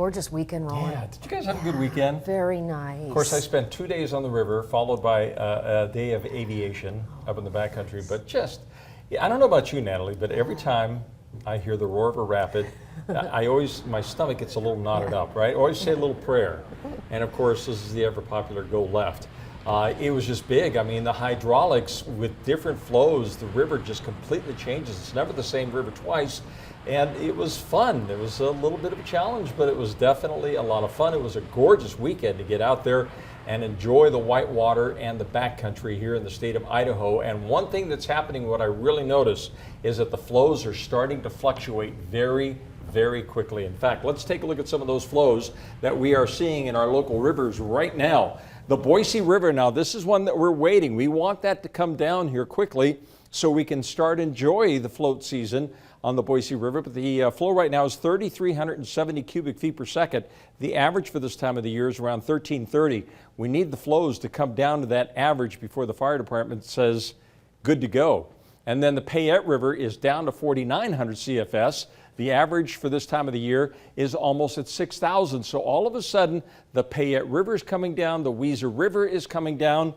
gorgeous weekend, Roland. Yeah, did you guys have a good weekend? Very nice. Of course, I spent 2 days on the river, followed by a day of aviation up in the backcountry. But just, I don't know about you, Natalie, but every time I hear the roar of a rapid, my stomach gets a little knotted up, right? I always say a little prayer. And of course, this is the ever popular go left. It was just big. I mean, the hydraulics with different flows, the river just completely changes. It's never the same river twice. And it was fun. It was a little bit of a challenge, but it was definitely a lot of fun. It was a gorgeous weekend to get out there and enjoy the whitewater and the backcountry here in the state of Idaho. And one thing that's happening, what I really notice, is that the flows are starting to fluctuate very, very quickly. In fact, let's take a look at some of those flows that we are seeing in our local rivers right now. The Boise River, now this is one that we're waiting. We want that to come down here quickly so we can start enjoy the float season on the Boise River, but the flow right now is 3,370 cubic feet per second. The average for this time of the year is around 1,330. We need the flows to come down to that average before the fire department says good to go. And then the Payette River is down to 4,900 CFS. The average for this time of the year is almost at 6,000. So all of a sudden, the Payette River is coming down, the Weiser River is coming down.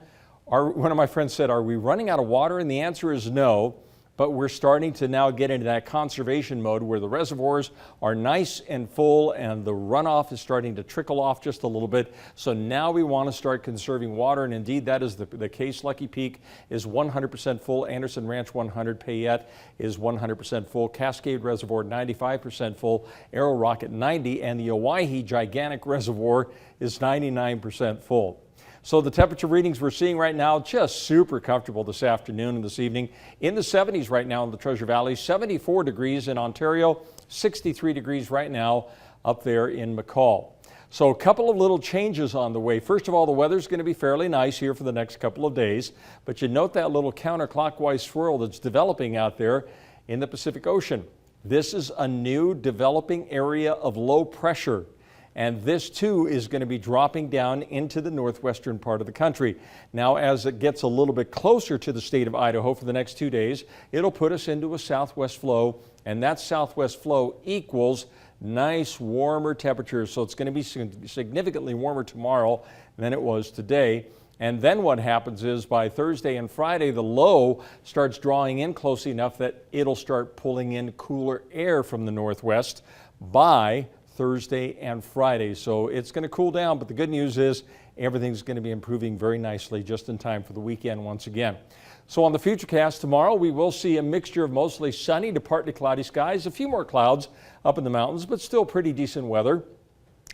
One of my friends said, are we running out of water? And the answer is no. But we're starting to now get into that conservation mode where the reservoirs are nice and full and the runoff is starting to trickle off just a little bit. So now we want to start conserving water, and indeed that is the case. Lucky Peak is 100% full. Anderson Ranch 100, Payette is 100% full. Cascade Reservoir 95% full. Arrow Rock at 90, and the Owyhee Gigantic Reservoir is 99% full. So the temperature readings we're seeing right now, just super comfortable this afternoon and this evening. In the 70s right now in the Treasure Valley, 74 degrees in Ontario, 63 degrees right now up there in McCall. So a couple of little changes on the way. First of all, the weather's going to be fairly nice here for the next couple of days, but you note that little counterclockwise swirl that's developing out there in the Pacific Ocean. This is a new developing area of low pressure. And this too is going to be dropping down into the northwestern part of the country. Now, as it gets a little bit closer to the state of Idaho for the next 2 days, it'll put us into a southwest flow, and that southwest flow equals nice warmer temperatures. So it's going to be significantly warmer tomorrow than it was today. And then what happens is by Thursday and Friday, the low starts drawing in close enough that it'll start pulling in cooler air from the northwest by Thursday and Friday. So it's going to cool down, but the good news is everything's going to be improving very nicely just in time for the weekend once again. So on the Futurecast tomorrow, we will see a mixture of mostly sunny to partly cloudy skies, a few more clouds up in the mountains, but still pretty decent weather.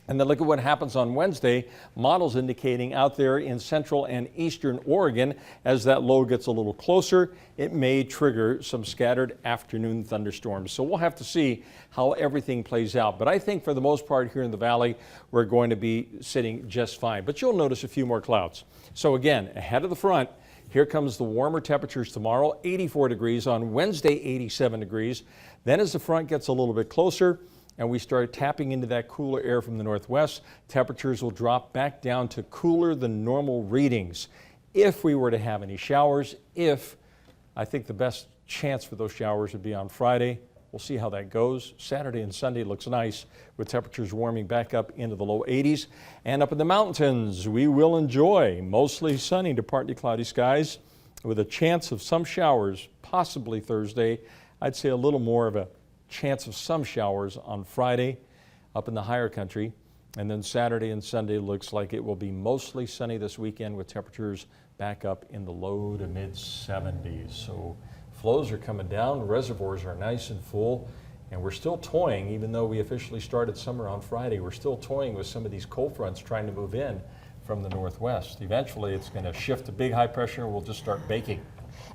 And then look at what happens on Wednesday. Models indicating out there in central and eastern Oregon, as that low gets a little closer, it may trigger some scattered afternoon thunderstorms. So we'll have to see how everything plays out. But I think for the most part here in the valley, we're going to be sitting just fine. But you'll notice a few more clouds. So again, ahead of the front, here comes the warmer temperatures tomorrow, 84 degrees. On Wednesday, 87 degrees. Then as the front gets a little bit closer, and we start tapping into that cooler air from the northwest, temperatures will drop back down to cooler than normal readings. If we were to have any showers, I think the best chance for those showers would be on Friday. We'll see how that goes. Saturday and Sunday looks nice with temperatures warming back up into the low 80s. And up in the mountains, we will enjoy mostly sunny to partly cloudy skies with a chance of some showers, possibly Thursday. I'd say a little more of a chance of some showers on Friday up in the higher country. And then Saturday and Sunday looks like it will be mostly sunny this weekend with temperatures back up in the low to mid 70s. So flows are coming down, reservoirs are nice and full, and we're still toying, even though we officially started summer on Friday, we're still toying with some of these cold fronts trying to move in from the northwest. Eventually it's going to shift to big high pressure and we'll just start baking.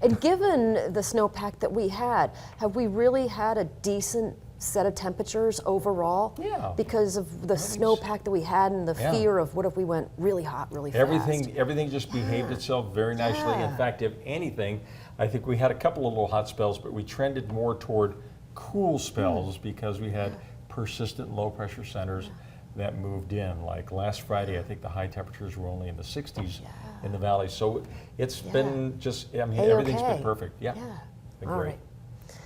And given the snowpack that we had, have we really had a decent set of temperatures overall? Yeah. Because of the snowpack that we had and the fear of what if we went really hot, really fast? Everything just behaved itself very nicely. In fact, if anything, I think we had a couple of little hot spells, but we trended more toward cool spells because we had persistent low pressure centers that moved in. Like last Friday, I think the high temperatures were only in the 60s in the valley. So it's been just, I mean, everything's been perfect. Yeah. Been All great. right.